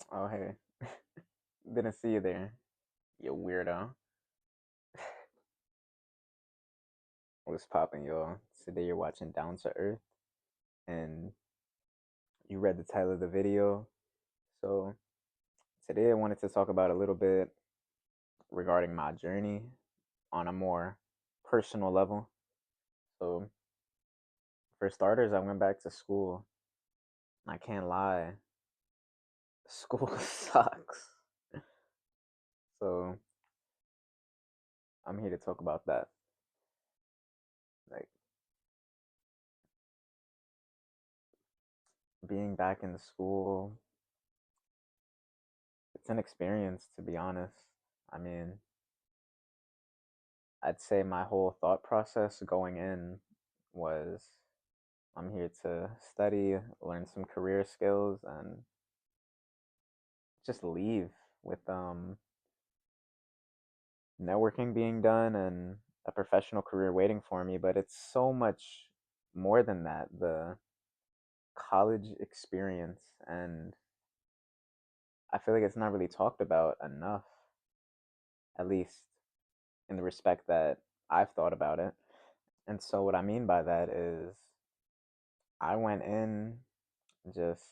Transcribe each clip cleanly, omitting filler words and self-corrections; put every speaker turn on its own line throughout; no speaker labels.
Oh, hey. Didn't see you there, you weirdo. What's popping, y'all? Today you're watching Down to Earth, and you read the title of the video. So, today I wanted to talk about a little bit regarding my journey on a more personal level. So, for starters, I went back to school. I can't lie, school sucks. So, I'm here to talk about that. Like, being back in school, it's an experience, to be honest. I mean, I'd say my whole thought process going in was I'm here to study, learn some career skills, and just leave with networking being done and a professional career waiting for me. But it's so much more than that. The college experience, and I feel like it's not really talked about enough, at least in the respect that I've thought about it. And so, what I mean by that is, I went in just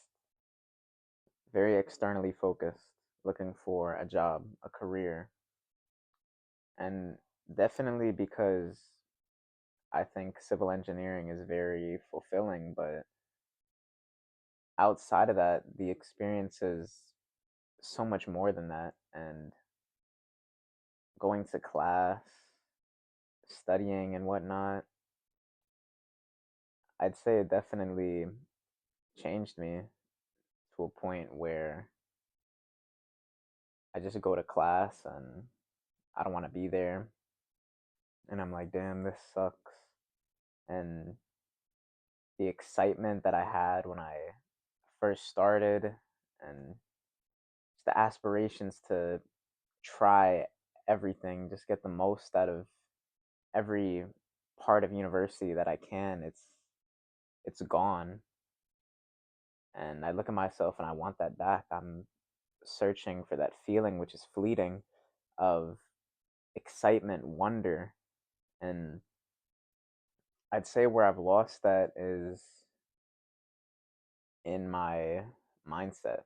very externally focused, looking for a job, a career, and definitely because I think civil engineering is very fulfilling, but outside of that, the experience is so much more than that. And going to class, studying, and whatnot, I'd say it definitely changed me to a point where I just go to class and I don't want to be there. And I'm like, damn, this sucks. And the excitement that I had when I first started and the aspirations to try everything, just get the most out of every part of university that I can, it's gone. And I look at myself and I want that back. I'm searching for that feeling which is fleeting of excitement, wonder, and I'd say where I've lost that is in my mindset,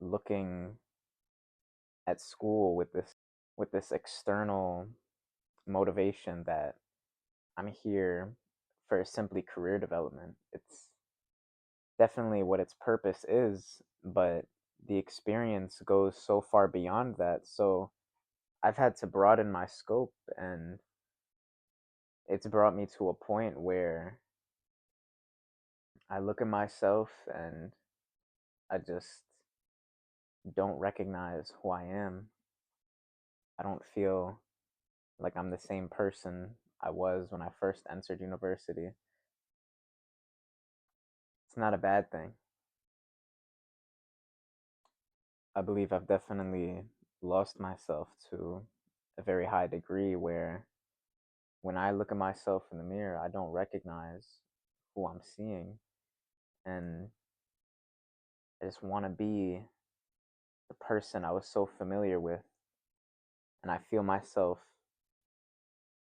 looking at school with this external motivation that I'm here for simply career development. It's definitely what its purpose is, but the experience goes so far beyond that. So I've had to broaden my scope, and it's brought me to a point where I look at myself and I just don't recognize who I am. I don't feel like I'm the same person I was when I first entered university. It's not a bad thing. I believe I've definitely lost myself to a very high degree where when I look at myself in the mirror, I don't recognize who I'm seeing. And I just want to be the person I was so familiar with. And I feel myself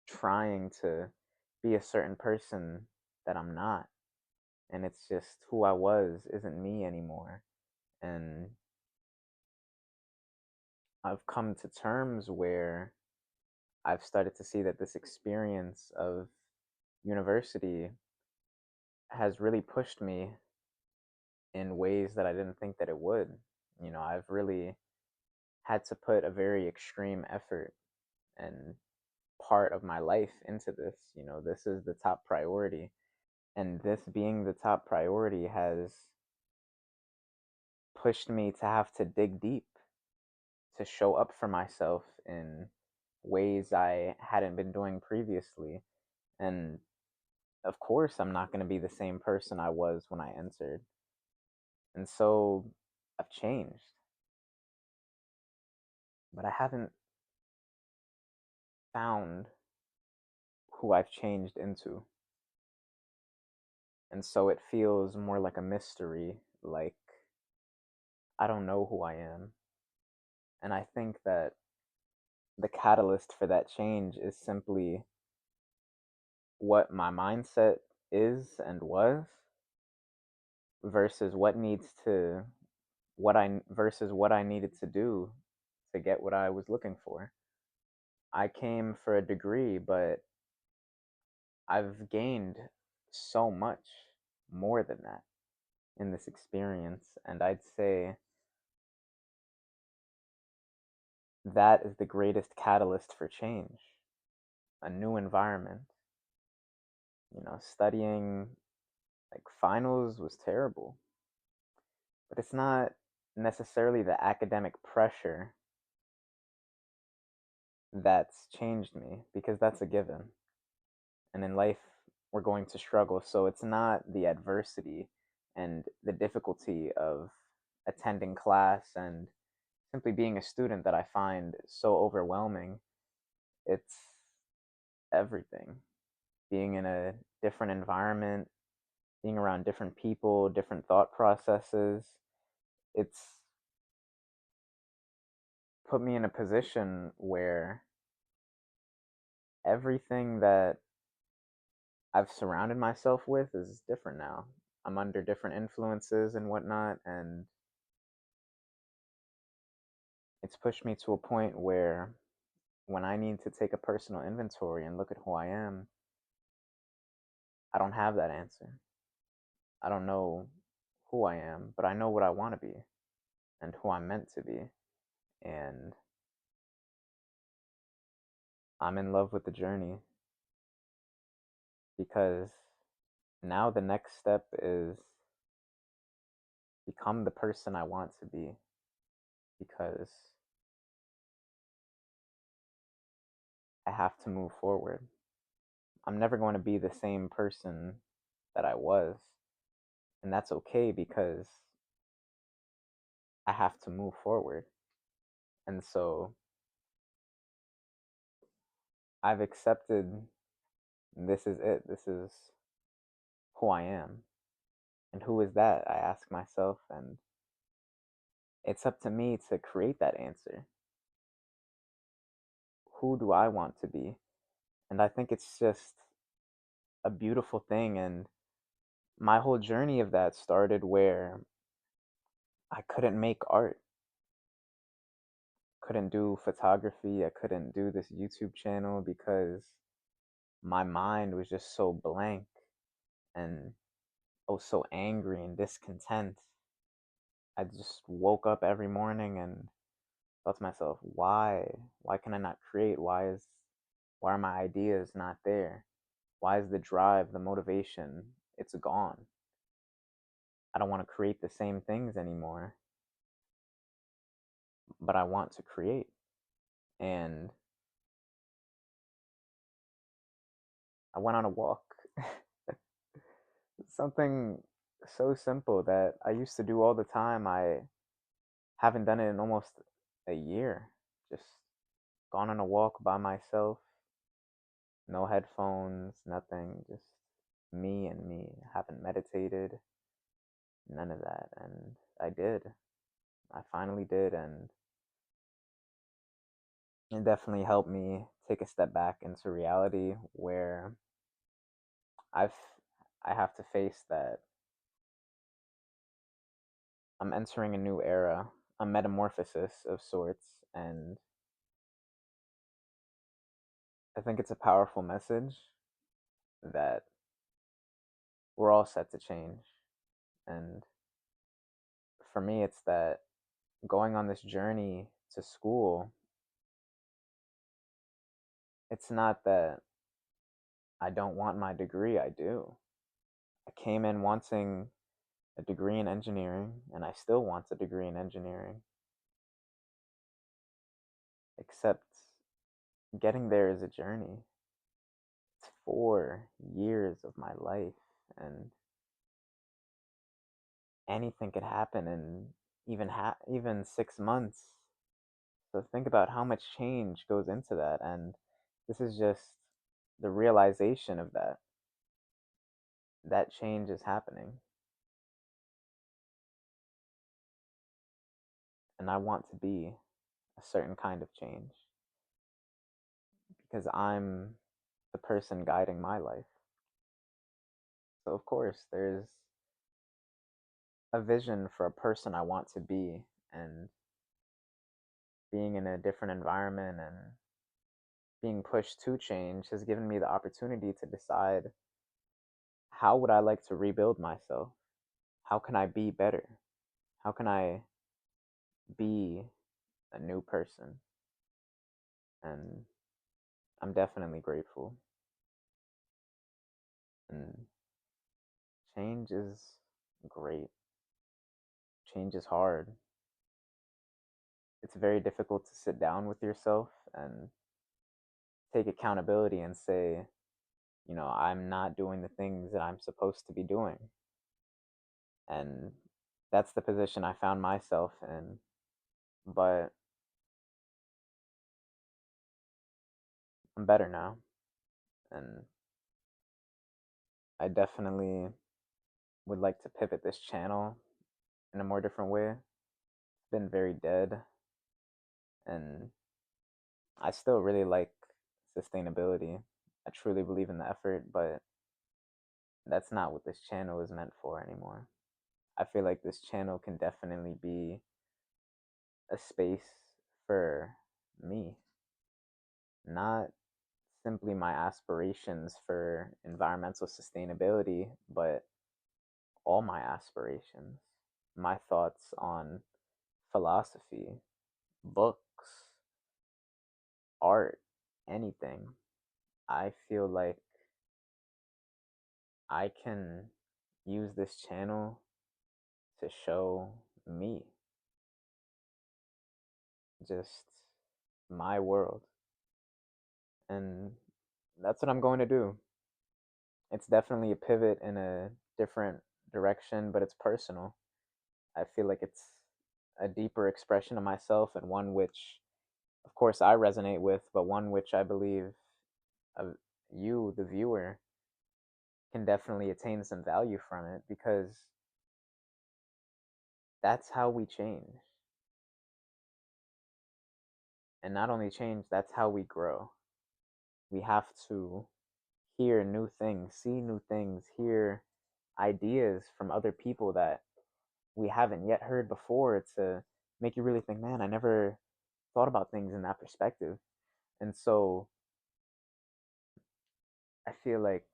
trying to be a certain person that I'm not. And it's just who I was isn't me anymore. And I've come to terms where I've started to see that this experience of university has really pushed me in ways that I didn't think that it would. I've really had to put a very extreme effort and part of my life into this. This is the top priority. And this being the top priority has pushed me to have to dig deep, to show up for myself in ways I hadn't been doing previously. And of course, I'm not going to be the same person I was when I entered. And so I've changed, but I haven't found who I've changed into. And so it feels more like a mystery, like I don't know who I am. And I think that the catalyst for that change is simply what my mindset is and was versus what I needed to do to get what I was looking for. I came for a degree, but I've gained so much more than that in this experience, and I'd say that is the greatest catalyst for change. A new environment. Studying like finals was terrible, but it's not necessarily the academic pressure that's changed me because that's a given. And in life, we're going to struggle. So it's not the adversity and the difficulty of attending class and simply being a student that I find so overwhelming. It's everything. Being in a different environment, being around different people, different thought processes. It's put me in a position where everything that I've surrounded myself with is different now. I'm under different influences and whatnot, and it's pushed me to a point where when I need to take a personal inventory and look at who I am, I don't have that answer. I don't know who I am, but I know what I want to be and who I'm meant to be. And I'm in love with the journey because now the next step is become the person I want to be because I have to move forward. I'm never going to be the same person that I was. And that's okay because I have to move forward. And so I've accepted this is it. This is who I am. And who is that? I ask myself. And it's up to me to create that answer. Who do I want to be? And I think it's just a beautiful thing. And my whole journey of that started where I couldn't make art, couldn't do photography, I couldn't do this YouTube channel because my mind was just so blank and I was so angry and discontent. I just woke up every morning and thought to myself, why? Why can I not create? Why are my ideas not there? Why is the drive, the motivation, it's gone? I don't want to create the same things anymore, but I want to create. And I went on a walk. Something so simple that I used to do all the time. I haven't done it in almost a year. Just gone on a walk by myself, no headphones, nothing, just me and me. I haven't meditated, none of that. And I did. I finally did. And it definitely helped me take a step back into reality where I've I have to face that I'm entering a new era, a metamorphosis of sorts, and I think it's a powerful message that we're all set to change. And for me, it's that going on this journey to school, it's not that I don't want my degree, I do. I came in wanting a degree in engineering, and I still want a degree in engineering, except getting there is a journey. It's 4 years of my life, and anything could happen in even 6 months. So think about how much change goes into that, and this is just the realization of that change is happening. and I want to be a certain kind of change because I'm the person guiding my life. So, of course, there's a vision for a person I want to be, and being in a different environment and being pushed to change has given me the opportunity to decide, how would I like to rebuild myself? How can I be better? How can I be a new person? And I'm definitely grateful. And change is great. Change is hard. It's very difficult to sit down with yourself and take accountability and say, I'm not doing the things that I'm supposed to be doing. And that's the position I found myself in. But I'm better now. And I definitely would like to pivot this channel in a more different way. It's been very dead. And I still really like sustainability. I truly believe in the effort, but that's not what this channel is meant for anymore. I feel like this channel can definitely be a space for me, not simply my aspirations for environmental sustainability, but all my aspirations, my thoughts on philosophy, books, art, anything. I feel like I can use this channel to show me, just my world. And that's what I'm going to do. It's definitely a pivot in a different direction, but it's personal. I feel like it's a deeper expression of myself, and one which, of course, I resonate with, but one which I believe you, the viewer, can definitely attain some value from it, because that's how we change. And not only change, that's how we grow. We have to hear new things, see new things, hear ideas from other people that we haven't yet heard before, to make you really think, man, I never thought about things in that perspective. And so I feel like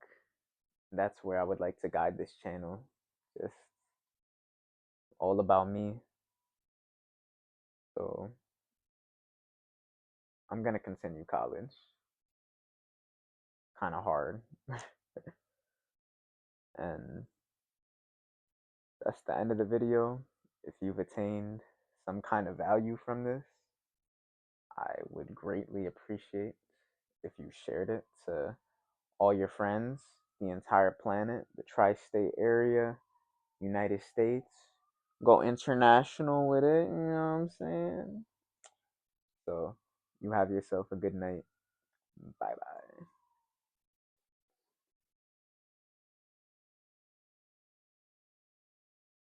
that's where I would like to guide this channel. Just all about me. So I'm going to continue college. Kind of hard. And that's the end of the video. If you've attained some kind of value from this, I would greatly appreciate if you shared it to all your friends, the entire planet, the tri state area, United States. Go international with it, you know what I'm saying? So, you have yourself a good night. Bye bye.